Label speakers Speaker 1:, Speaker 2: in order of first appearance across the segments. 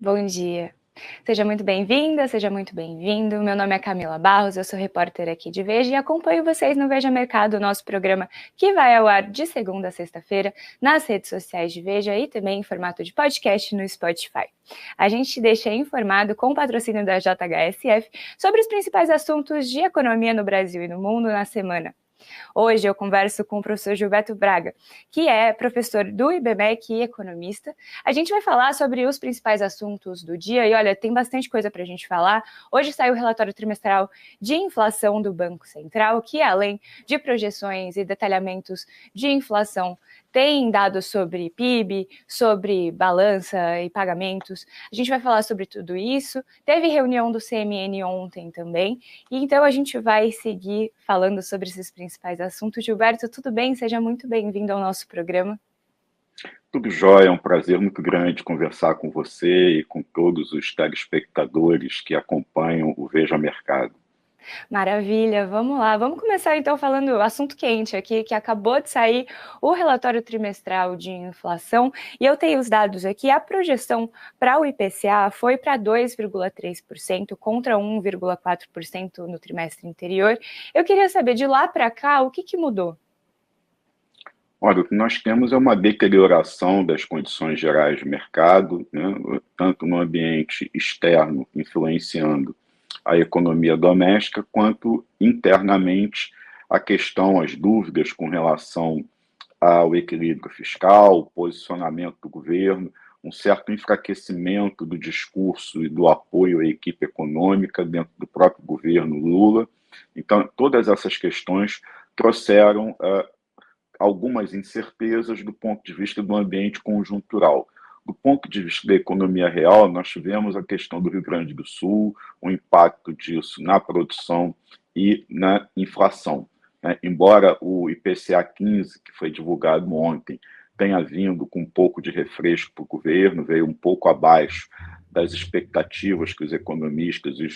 Speaker 1: Bom dia. Seja muito bem-vinda, seja muito bem-vindo. Meu nome é Camila Barros, eu sou repórter aqui de Veja e acompanho vocês no Veja Mercado, nosso programa que vai ao ar de segunda a sexta-feira nas redes sociais de Veja e também em formato de podcast no Spotify. A gente te deixa informado com o patrocínio da JHSF sobre os principais assuntos de economia no Brasil e no mundo na semana. Hoje eu converso com o professor Gilberto Braga, que é professor do IBMEC e economista. A gente vai falar sobre os principais assuntos do dia e, olha, tem bastante coisa para a gente falar. Hoje saiu o relatório trimestral de inflação do Banco Central, que além de projeções e detalhamentos de inflação, tem dados sobre PIB, sobre balança e pagamentos. A gente vai falar sobre tudo isso. Teve reunião do CMN ontem também, e então a gente vai seguir falando sobre esses principais assuntos. Gilberto, tudo bem? Seja muito bem-vindo ao nosso programa.
Speaker 2: Tudo jóia, é um prazer muito grande conversar com você e com todos os telespectadores que acompanham o Veja Mercado.
Speaker 1: Maravilha, vamos lá. Vamos começar então falando assunto quente aqui, que acabou de sair o relatório trimestral de inflação, e eu tenho os dados aqui. A projeção para o IPCA foi para 2,3% contra 1,4% no trimestre anterior. Eu queria saber, de lá para cá, o que mudou?
Speaker 2: Olha, o que nós temos é uma deterioração das condições gerais de mercado, né, tanto no ambiente externo, influenciando a economia doméstica, quanto internamente a questão, as dúvidas com relação ao equilíbrio fiscal, o posicionamento do governo, um certo enfraquecimento do discurso e do apoio à equipe econômica dentro do próprio governo Lula. Então, todas essas questões trouxeram algumas incertezas do ponto de vista do ambiente conjuntural. Do ponto de vista da economia real, nós tivemos a questão do Rio Grande do Sul, o impacto disso na produção e na inflação. Embora o IPCA 15, que foi divulgado ontem, tenha vindo com um pouco de refresco para o governo, veio um pouco abaixo das expectativas que os economistas e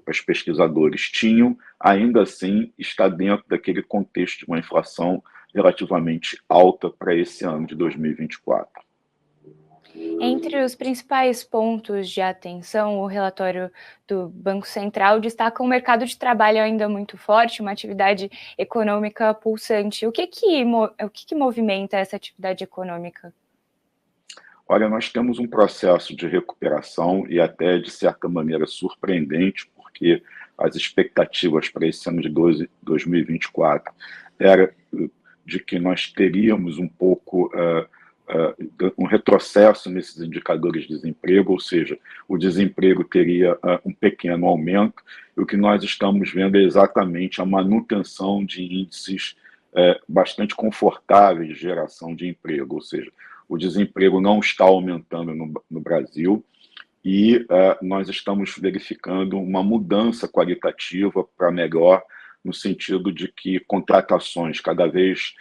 Speaker 2: os pesquisadores tinham, ainda assim está dentro daquele contexto de uma inflação relativamente alta para esse ano de 2024.
Speaker 1: Entre os principais pontos de atenção, o relatório do Banco Central destaca um mercado de trabalho ainda muito forte, uma atividade econômica pulsante. O que movimenta essa atividade econômica?
Speaker 2: Olha, nós temos um processo de recuperação e até, de certa maneira, surpreendente, porque as expectativas para esse ano de 2024 era de que nós teríamos um pouco um retrocesso nesses indicadores de desemprego, ou seja, o desemprego teria um pequeno aumento, e o que nós estamos vendo é exatamente a manutenção de índices bastante confortáveis de geração de emprego, ou seja, o desemprego não está aumentando no Brasil e nós estamos verificando uma mudança qualitativa para melhor, no sentido de que contratações cada vez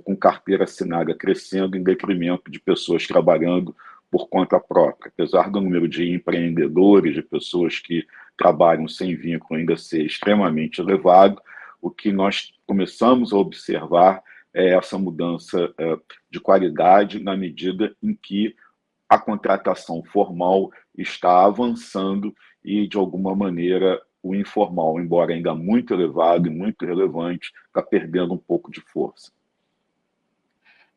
Speaker 2: com carteira assinada crescendo em detrimento de pessoas trabalhando por conta própria. Apesar do número de empreendedores, de pessoas que trabalham sem vínculo ainda ser extremamente elevado, o que nós começamos a observar é essa mudança de qualidade na medida em que a contratação formal está avançando e, de alguma maneira, o informal, embora ainda muito elevado e muito relevante, está perdendo um pouco de força.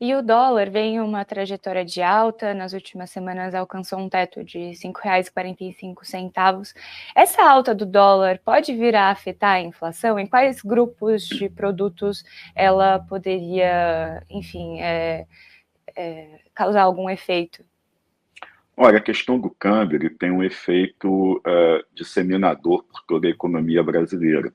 Speaker 1: E o dólar vem em uma trajetória de alta, nas últimas semanas alcançou um teto de R$ 5,45. Essa alta do dólar pode vir a afetar a inflação? Em quais grupos de produtos ela poderia, enfim, causar algum efeito?
Speaker 2: Olha, a questão do câmbio ele tem um efeito disseminador por toda a economia brasileira,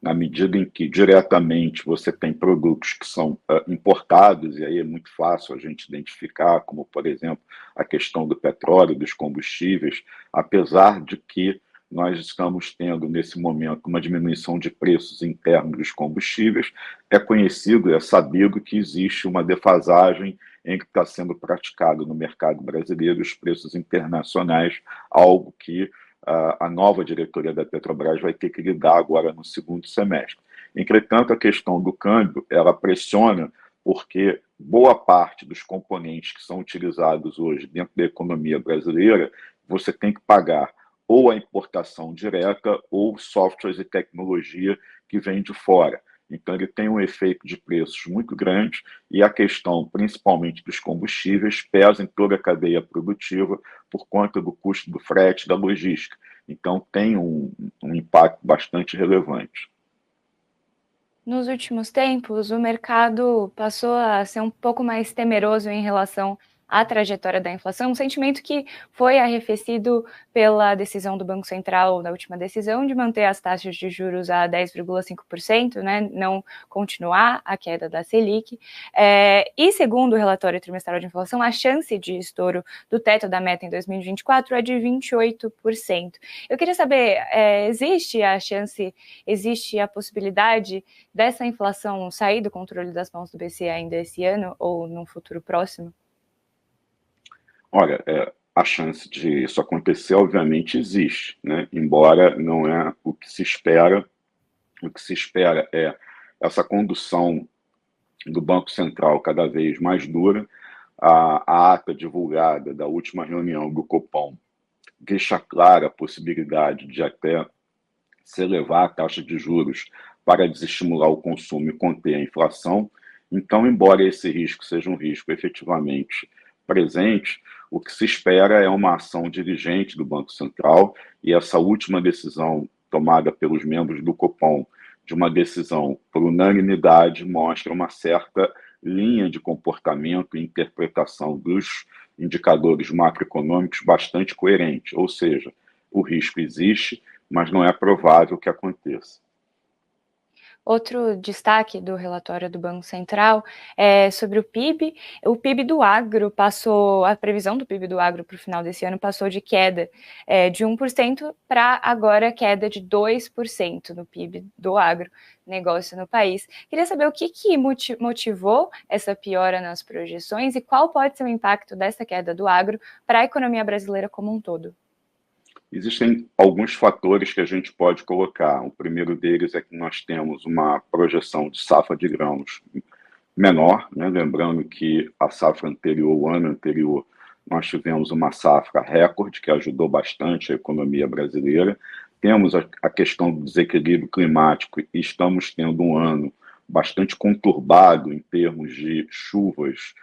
Speaker 2: na medida em que diretamente você tem produtos que são importados, e aí é muito fácil a gente identificar, como, por exemplo, a questão do petróleo, dos combustíveis, apesar de que nós estamos tendo, nesse momento, uma diminuição de preços internos dos combustíveis, é conhecido, é sabido que existe uma defasagem em que está sendo praticado no mercado brasileiro os preços internacionais, algo que a nova diretoria da Petrobras vai ter que lidar agora no segundo semestre. Entretanto, a questão do câmbio, ela pressiona porque boa parte dos componentes que são utilizados hoje dentro da economia brasileira, você tem que pagar ou a importação direta ou softwares e tecnologia que vem de fora. Então, ele tem um efeito de preços muito grande e a questão, principalmente dos combustíveis, pesa em toda a cadeia produtiva por conta do custo do frete, da logística. Então, tem um impacto bastante relevante.
Speaker 1: Nos últimos tempos, o mercado passou a ser um pouco mais temeroso em relação à trajetória da inflação, um sentimento que foi arrefecido pela decisão do Banco Central, da última decisão, de manter as taxas de juros a 10,5%, né, não continuar a queda da Selic. E segundo o relatório trimestral de inflação, a chance de estouro do teto da meta em 2024 é de 28%. Eu queria saber, existe a possibilidade dessa inflação sair do controle das mãos do BCE ainda esse ano ou num futuro próximo?
Speaker 2: Olha, a chance de isso acontecer, obviamente, existe, né? Embora não é o que se espera. O que se espera é essa condução do Banco Central cada vez mais dura. A ata divulgada da última reunião do Copom deixa clara a possibilidade de até se elevar a taxa de juros para desestimular o consumo e conter a inflação. Então, embora esse risco seja um risco efetivamente presente, o que se espera é uma ação dirigente do Banco Central e essa última decisão tomada pelos membros do Copom, de uma decisão por unanimidade, mostra uma certa linha de comportamento e interpretação dos indicadores macroeconômicos bastante coerente, ou seja, o risco existe, mas não é provável que aconteça.
Speaker 1: Outro destaque do relatório do Banco Central é sobre o PIB. O PIB do agro a previsão do PIB do agro para o final desse ano passou de queda de 1% para agora queda de 2% no PIB do agro, negócio no país. Queria saber o que motivou essa piora nas projeções e qual pode ser o impacto dessa queda do agro para a economia brasileira como um todo.
Speaker 2: Existem alguns fatores que a gente pode colocar. O primeiro deles é que nós temos uma projeção de safra de grãos menor, né? Lembrando que a safra anterior, o ano anterior, nós tivemos uma safra recorde que ajudou bastante a economia brasileira. Temos a questão do desequilíbrio climático e estamos tendo um ano bastante conturbado em termos de chuvas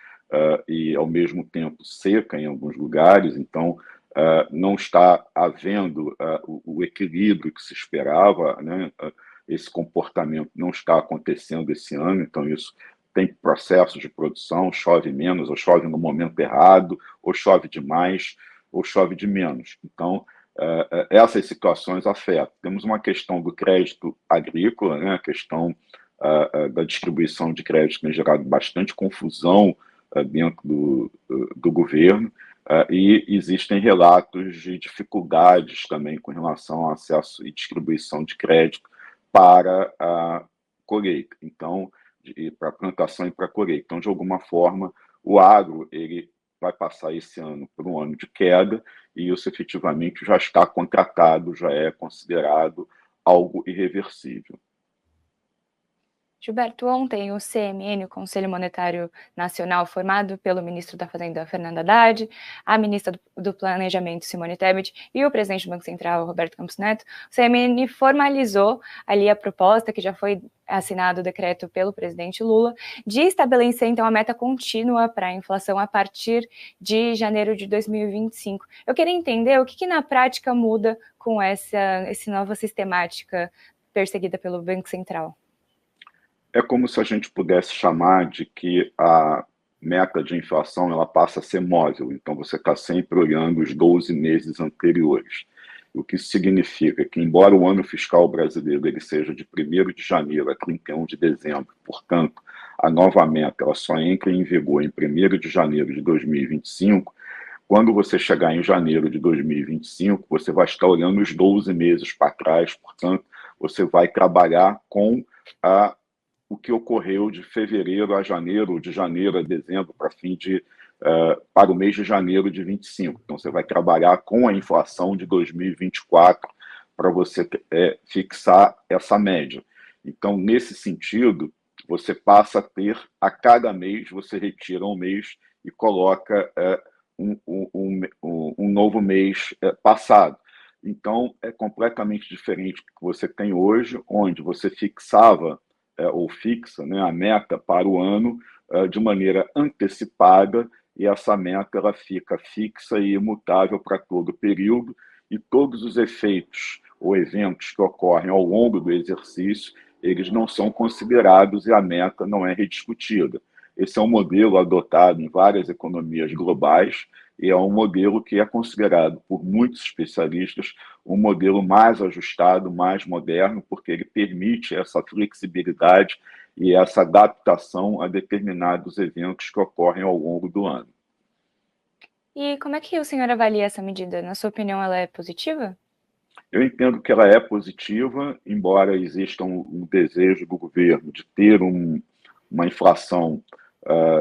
Speaker 2: e, ao mesmo tempo, seca em alguns lugares. Então, não está havendo o equilíbrio que se esperava, né? Esse comportamento não está acontecendo esse ano, então isso tem processos de produção, chove menos, ou chove no momento errado, ou chove demais, ou chove de menos. Então, essas situações afetam. Temos uma questão do crédito agrícola, né? A questão da distribuição de crédito tem gerado bastante confusão dentro do governo. E existem relatos de dificuldades também com relação ao acesso e distribuição de crédito para a colheita, então, para plantação e para colheita. Então, de alguma forma, o agro ele vai passar esse ano por um ano de queda e isso efetivamente já está contratado, já é considerado algo irreversível.
Speaker 1: Gilberto, ontem o CMN, o Conselho Monetário Nacional, formado pelo ministro da Fazenda, Fernando Haddad, a ministra do Planejamento, Simone Tebet, e o presidente do Banco Central, Roberto Campos Neto, o CMN formalizou ali a proposta, que já foi assinado o decreto pelo presidente Lula, de estabelecer, então, a meta contínua para a inflação a partir de janeiro de 2025. Eu queria entender o que na prática muda com essa nova sistemática perseguida pelo Banco Central.
Speaker 2: É como se a gente pudesse chamar de que a meta de inflação ela passa a ser móvel, então você está sempre olhando os 12 meses anteriores. O que isso significa que, embora o ano fiscal brasileiro ele seja de 1º de janeiro a 31 de dezembro, portanto, a nova meta ela só entra em vigor em 1º de janeiro de 2025, quando você chegar em janeiro de 2025, você vai estar olhando os 12 meses para trás, portanto, você vai trabalhar com o que ocorreu de fevereiro a janeiro, de janeiro a dezembro, para o mês de janeiro de 25. Então, você vai trabalhar com a inflação de 2024 para você fixar essa média. Então, nesse sentido, você passa a ter, a cada mês, você retira um mês e coloca um novo mês passado. Então, é completamente diferente do que você tem hoje, onde você fixava ou fixa, né, a meta para o ano de maneira antecipada, e essa meta ela fica fixa e imutável para todo o período, e todos os efeitos ou eventos que ocorrem ao longo do exercício, eles não são considerados e a meta não é rediscutida. Esse é um modelo adotado em várias economias globais e é um modelo que é considerado por muitos especialistas um modelo mais ajustado, mais moderno, porque ele permite essa flexibilidade e essa adaptação a determinados eventos que ocorrem ao longo do ano.
Speaker 1: E como é que o senhor avalia essa medida? Na sua opinião, ela é positiva?
Speaker 2: Eu entendo que ela é positiva, embora exista um desejo do governo de ter uma inflação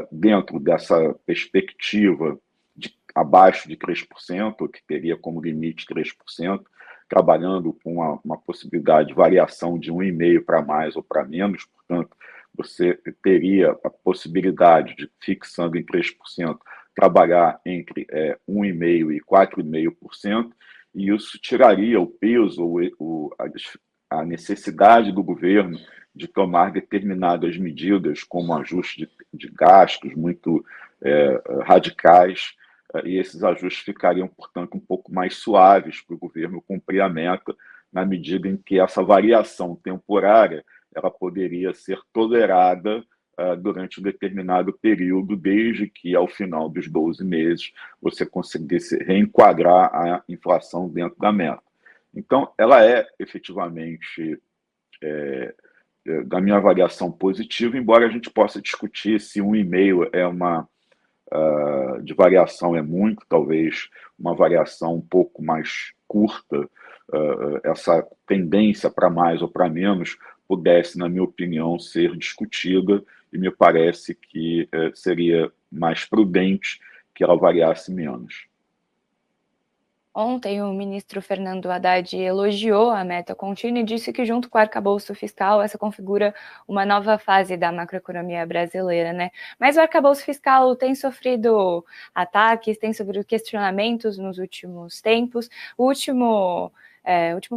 Speaker 2: dentro dessa perspectiva de abaixo de 3%, que teria como limite 3%, trabalhando com uma possibilidade de variação de 1,5% para mais ou para menos, portanto, você teria a possibilidade de, fixando em 3%, trabalhar entre 1,5% e 4,5%, e isso tiraria o peso, a necessidade do governo de tomar determinadas medidas, como ajuste de gastos muito radicais, e esses ajustes ficariam, portanto, um pouco mais suaves para o governo cumprir a meta, na medida em que essa variação temporária ela poderia ser tolerada durante um determinado período, desde que, ao final dos 12 meses, você conseguisse reenquadrar a inflação dentro da meta. Então, ela é efetivamente, da minha avaliação, positiva, embora a gente possa discutir se 1,5 é de variação é muito, talvez uma variação um pouco mais curta, essa tendência para mais ou para menos pudesse, na minha opinião, ser discutida, e me parece que seria mais prudente que ela variasse menos.
Speaker 1: Ontem, o ministro Fernando Haddad elogiou a meta contínua e disse que, junto com o arcabouço fiscal, essa configura uma nova fase da macroeconomia brasileira, né? Mas o arcabouço fiscal tem sofrido ataques, tem sofrido questionamentos nos últimos tempos. O último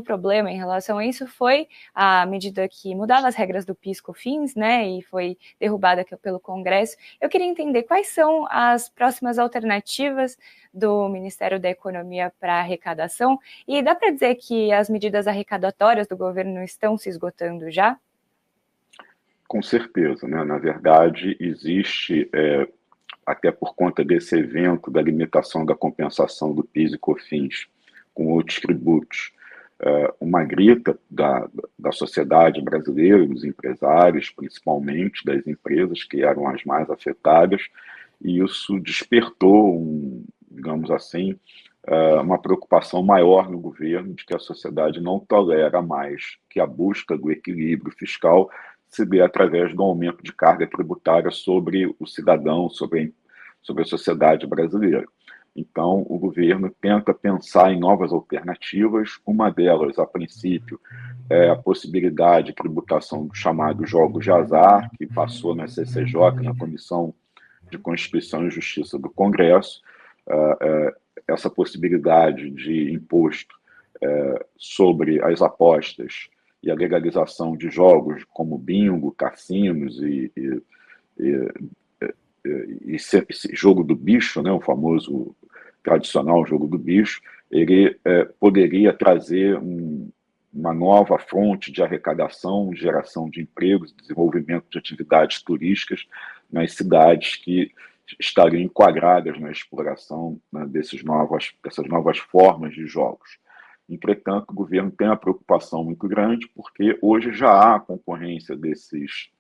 Speaker 1: problema em relação a isso foi a medida que mudava as regras do PIS/COFINS, né, e foi derrubada pelo Congresso. Eu queria entender quais são as próximas alternativas do Ministério da Economia para arrecadação, e dá para dizer que as medidas arrecadatórias do governo estão se esgotando já?
Speaker 2: Com certeza, né? Na verdade, existe, até por conta desse evento da limitação da compensação do PIS e COFINS com outros tributos, uma grita da sociedade brasileira, dos empresários, principalmente das empresas, que eram as mais afetadas, e isso despertou, digamos assim, uma preocupação maior no governo de que a sociedade não tolera mais que a busca do equilíbrio fiscal se dê através do aumento de carga tributária sobre o cidadão, sobre a sociedade brasileira. Então, o governo tenta pensar em novas alternativas. Uma delas, a princípio, é a possibilidade de tributação dos chamados jogos de azar, que passou na CCJ, na Comissão de Constituição e Justiça do Congresso. Essa possibilidade de imposto sobre as apostas e a legalização de jogos como bingo, cassinos e jogo do bicho, né, o famoso tradicional jogo do bicho, ele poderia trazer uma nova fonte de arrecadação, geração de empregos, desenvolvimento de atividades turísticas nas cidades que estariam enquadradas na exploração, né, dessas novas formas de jogos. Entretanto, o governo tem uma preocupação muito grande, porque hoje já há concorrência desses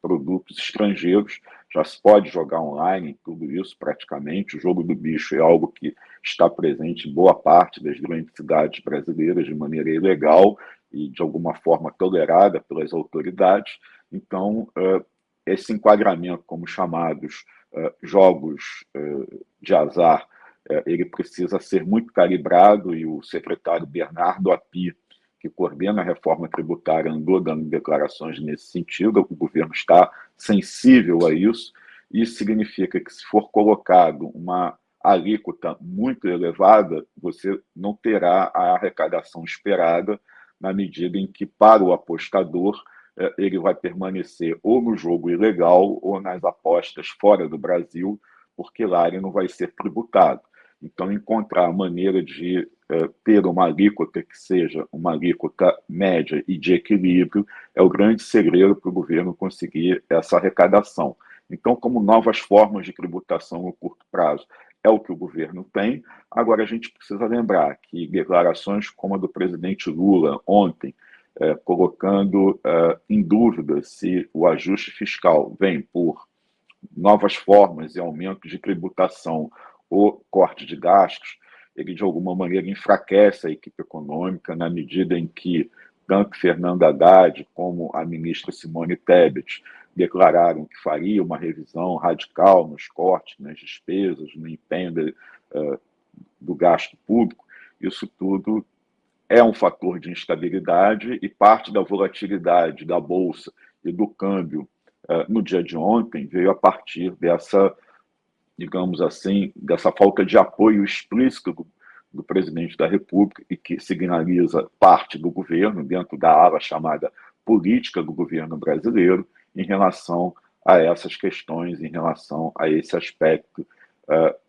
Speaker 2: produtos estrangeiros, já se pode jogar online, tudo isso praticamente. O jogo do bicho é algo que está presente em boa parte das grandes cidades brasileiras de maneira ilegal e de alguma forma tolerada pelas autoridades. Então, esse enquadramento como chamados jogos de azar, ele precisa ser muito calibrado, e o secretário Bernardo Api, que coordena a reforma tributária, andou dando declarações nesse sentido, o governo está sensível a isso. Isso significa que, se for colocado uma alíquota muito elevada, você não terá a arrecadação esperada, na medida em que, para o apostador, ele vai permanecer ou no jogo ilegal ou nas apostas fora do Brasil, porque lá ele não vai ser tributado. Então, encontrar a maneira de ter uma alíquota que seja uma alíquota média e de equilíbrio é o grande segredo para o governo conseguir essa arrecadação. Então, como novas formas de tributação no curto prazo é o que o governo tem, agora a gente precisa lembrar que declarações como a do presidente Lula ontem, colocando em dúvida se o ajuste fiscal vem por novas formas e aumento de tributação ou corte de gastos, ele de alguma maneira enfraquece a equipe econômica, na medida em que tanto Fernando Haddad como a ministra Simone Tebet declararam que faria uma revisão radical nos cortes, nas despesas, no empenho do gasto público. Isso tudo é um fator de instabilidade, e parte da volatilidade da Bolsa e do câmbio no dia de ontem veio a partir dessa, digamos assim, dessa falta de apoio explícito do presidente da República, e que signaliza parte do governo, dentro da ala chamada política do governo brasileiro, em relação a essas questões, em relação a esse aspecto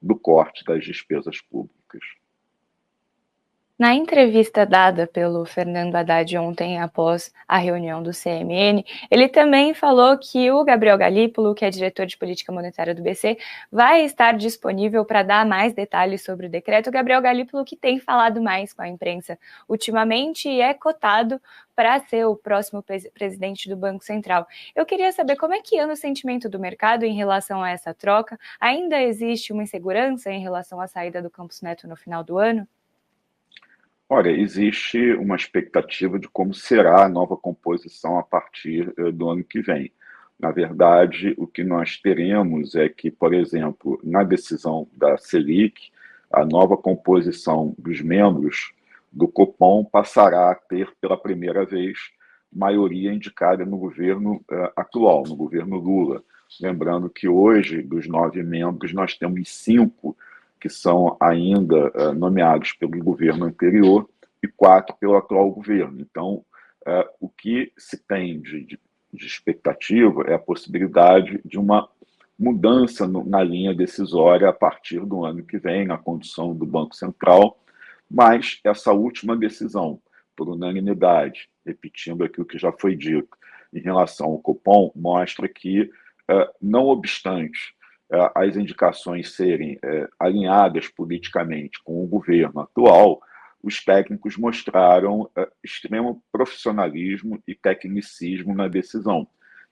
Speaker 2: do corte das despesas públicas.
Speaker 1: Na entrevista dada pelo Fernando Haddad ontem, após a reunião do CMN, ele também falou que o Gabriel Galípolo, que é diretor de política monetária do BC, vai estar disponível para dar mais detalhes sobre o decreto. O Gabriel Galípolo, que tem falado mais com a imprensa ultimamente e é cotado para ser o próximo presidente do Banco Central. Eu queria saber como é que anda o sentimento do mercado em relação a essa troca. Ainda existe uma insegurança em relação à saída do Campos Neto no final do ano?
Speaker 2: Olha, existe uma expectativa de como será a nova composição a partir do ano que vem. Na verdade, o que nós teremos é que, por exemplo, na decisão da Selic, a nova composição dos membros do Copom passará a ter, pela primeira vez, maioria indicada no governo atual, no governo Lula. Lembrando que hoje, dos 9 membros, nós temos 5 que são ainda nomeados pelo governo anterior e 4 pelo atual governo. Então, o que se tem de expectativa é a possibilidade de uma mudança na linha decisória a partir do ano que vem, na condução do Banco Central, mas essa última decisão, por unanimidade, repetindo aqui o que já foi dito, em relação ao Copom, mostra que, não obstante as indicações serem alinhadas politicamente com o governo atual, os técnicos mostraram extremo profissionalismo e tecnicismo na decisão.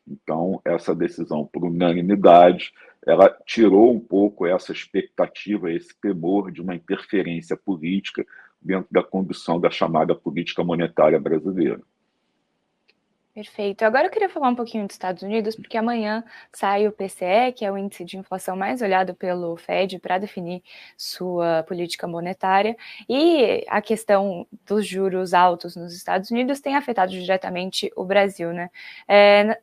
Speaker 2: Então, essa decisão, por unanimidade, ela tirou um pouco essa expectativa, esse temor de uma interferência política dentro da condução da chamada política monetária brasileira.
Speaker 1: Perfeito. Agora eu queria falar um pouquinho dos Estados Unidos, porque amanhã sai o PCE, que é o índice de inflação mais olhado pelo Fed para definir sua política monetária, e a questão dos juros altos nos Estados Unidos tem afetado diretamente o Brasil, né?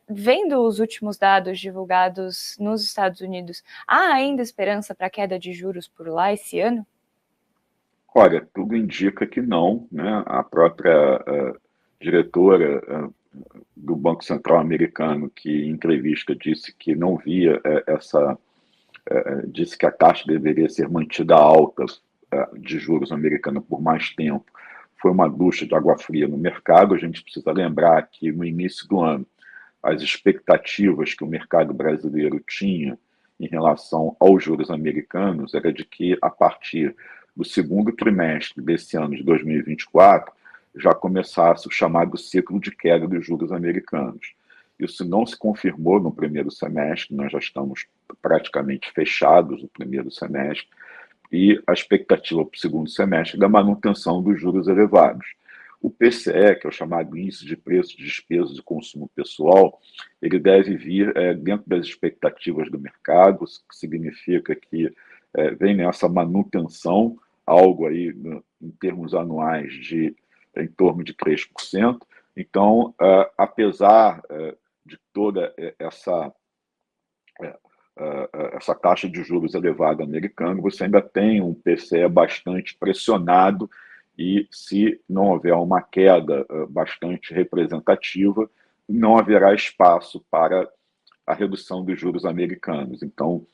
Speaker 1: Vendo os últimos dados divulgados nos Estados Unidos, há ainda esperança para a queda de juros por lá esse ano?
Speaker 2: Olha, tudo indica que não, né? A própria diretora do Banco Central americano, que em entrevista disse que não via disse que a taxa deveria ser mantida alta de juros americana por mais tempo, foi uma ducha de água fria no mercado. A gente precisa lembrar que no início do ano, as expectativas que o mercado brasileiro tinha em relação aos juros americanos era de que, a partir do segundo trimestre desse ano de 2024, já começasse o chamado ciclo de queda dos juros americanos. Isso não se confirmou no primeiro semestre, nós já estamos praticamente fechados no primeiro semestre, e a expectativa para o segundo semestre é da manutenção dos juros elevados. O PCE, que é o chamado Índice de Preços, Despesas e Consumo Pessoal, ele deve vir dentro das expectativas do mercado, que significa que vem nessa manutenção, algo aí em termos anuais de em torno de 3%. Então, apesar de toda essa taxa de juros elevada americana, você ainda tem um PCE bastante pressionado e, se não houver uma queda bastante representativa, não haverá espaço para a redução dos juros americanos. Então,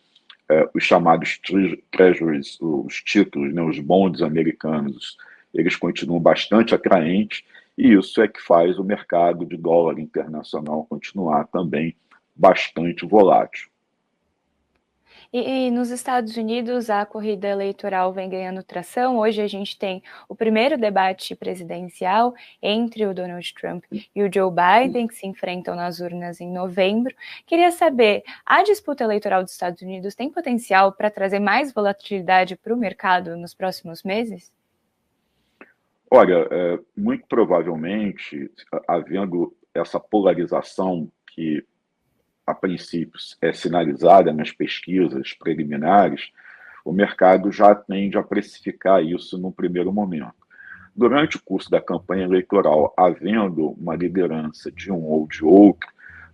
Speaker 2: os chamados treasuries, os títulos, né, os bonds americanos, eles continuam bastante atraentes, e isso é que faz o mercado de dólar internacional continuar também bastante volátil.
Speaker 1: E nos Estados Unidos, a corrida eleitoral vem ganhando tração. Hoje a gente tem o primeiro debate presidencial entre o Donald Trump e o Joe Biden, que se enfrentam nas urnas em novembro. Queria saber, a disputa eleitoral dos Estados Unidos tem potencial para trazer mais volatilidade para o mercado nos próximos meses?
Speaker 2: Olha, muito provavelmente, havendo essa polarização que a princípio é sinalizada nas pesquisas preliminares, o mercado já tende a precificar isso num primeiro momento. Durante o curso da campanha eleitoral, havendo uma liderança de um ou de outro,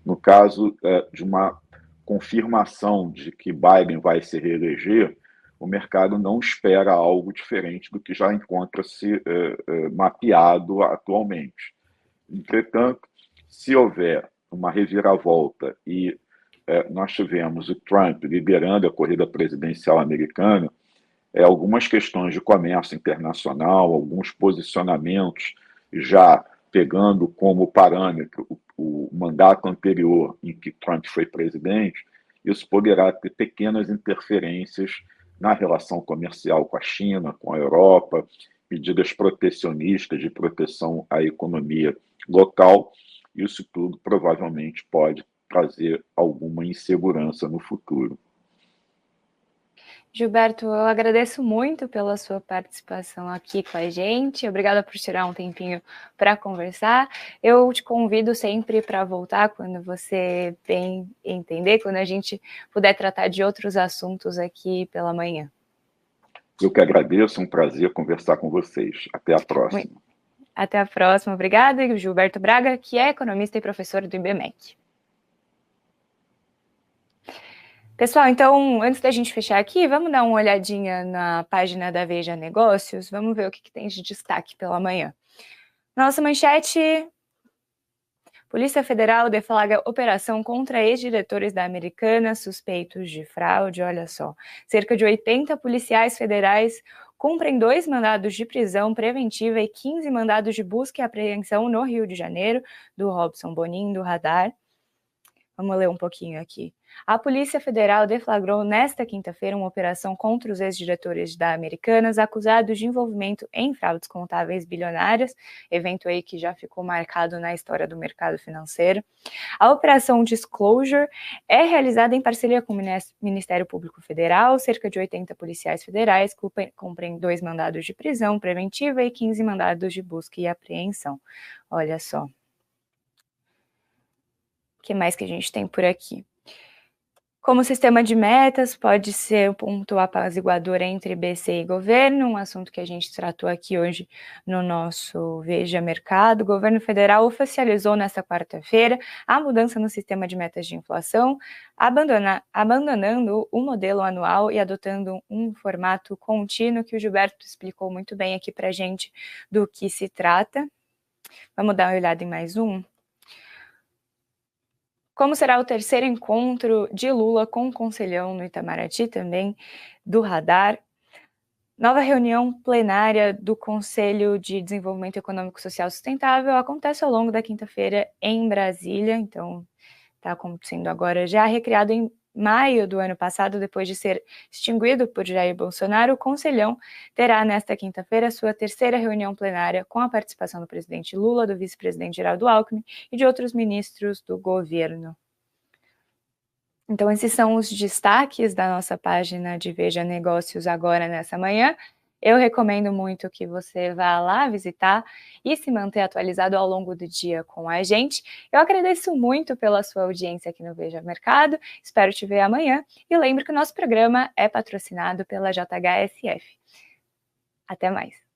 Speaker 2: no caso de uma confirmação de que Biden vai se reeleger, o mercado não espera algo diferente do que já encontra-se mapeado atualmente. Entretanto, se houver uma reviravolta e nós tivemos o Trump liderando a corrida presidencial americana, algumas questões de comércio internacional, alguns posicionamentos já pegando como parâmetro o mandato anterior em que Trump foi presidente, isso poderá ter pequenas interferências na relação comercial com a China, com a Europa, medidas protecionistas de proteção à economia local. Isso tudo provavelmente pode trazer alguma insegurança no futuro.
Speaker 1: Gilberto, eu agradeço muito pela sua participação aqui com a gente. Obrigada por tirar um tempinho para conversar. Eu te convido sempre para voltar quando você bem entender, quando a gente puder tratar de outros assuntos aqui pela manhã.
Speaker 2: Eu que agradeço, é um prazer conversar com vocês. Até a próxima.
Speaker 1: Até a próxima. Obrigada, Gilberto Braga, que é economista e professor do IBMEC. Pessoal, então, antes da gente fechar aqui, vamos dar uma olhadinha na página da Veja Negócios, vamos ver o que tem de destaque pela manhã. Nossa manchete: Polícia Federal deflagra operação contra ex-diretores da Americanas suspeitos de fraude. Olha só, cerca de 80 policiais federais cumprem 2 mandados de prisão preventiva e 15 mandados de busca e apreensão no Rio de Janeiro, do Robson Bonin, do Radar. Vamos ler um pouquinho aqui. A Polícia Federal deflagrou nesta quinta-feira uma operação contra os ex-diretores da Americanas acusados de envolvimento em fraudes contábeis bilionárias, evento aí que já ficou marcado na história do mercado financeiro. A Operação Disclosure é realizada em parceria com o Ministério Público Federal. Cerca de 80 policiais federais cumprem 2 mandados de prisão preventiva e 15 mandados de busca e apreensão. Olha só. O que mais que a gente tem por aqui? Como sistema de metas, pode ser o ponto apaziguador entre BC e governo, um assunto que a gente tratou aqui hoje no nosso Veja Mercado. O governo federal oficializou nesta quarta-feira a mudança no sistema de metas de inflação, abandonando o modelo anual e adotando um formato contínuo, que o Gilberto explicou muito bem aqui para a gente do que se trata. Vamos dar uma olhada em mais um? Como será o terceiro encontro de Lula com o Conselhão no Itamaraty, também do Radar. Nova reunião plenária do Conselho de Desenvolvimento Econômico e Social Sustentável acontece ao longo da quinta-feira em Brasília, então está acontecendo agora já, recriado em maio do ano passado, depois de ser extinguido por Jair Bolsonaro. O Conselhão terá nesta quinta-feira sua terceira reunião plenária com a participação do presidente Lula, do vice-presidente Geraldo Alckmin e de outros ministros do governo. Então, esses são os destaques da nossa página de Veja Negócios agora nessa manhã. Eu recomendo muito que você vá lá visitar e se manter atualizado ao longo do dia com a gente. Eu agradeço muito pela sua audiência aqui no Veja Mercado, espero te ver amanhã e lembre que o nosso programa é patrocinado pela JHSF. Até mais!